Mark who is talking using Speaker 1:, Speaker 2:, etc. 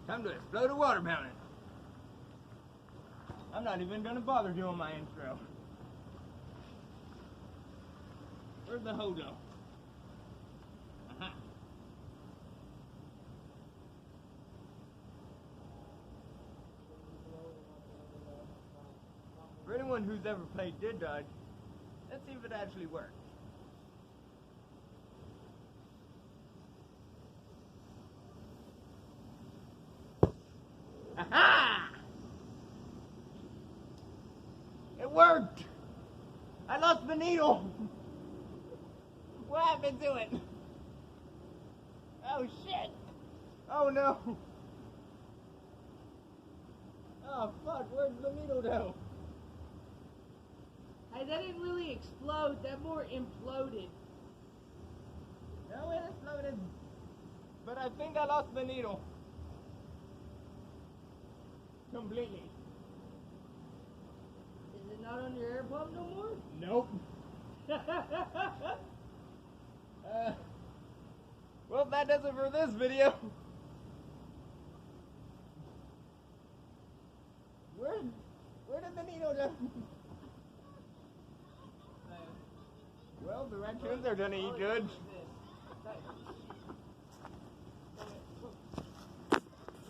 Speaker 1: Time to explode a water fountain. I'm not even gonna bother doing my intro. Where's the hojo? Aha. For anyone who's ever played Did Dodge, let's see if it actually works. Aha! It worked! I lost the needle! What happened to it? Oh shit! Oh no! Oh fuck, where'd the needle go?
Speaker 2: Hey, that didn't really explode, that more imploded.
Speaker 1: No, it exploded. But I think I lost the needle. Completely.
Speaker 2: Is it not on your air pump no more?
Speaker 1: Nope. Well, that does it for this video. Where did the needle go? Well, the raccoons are gonna eat good.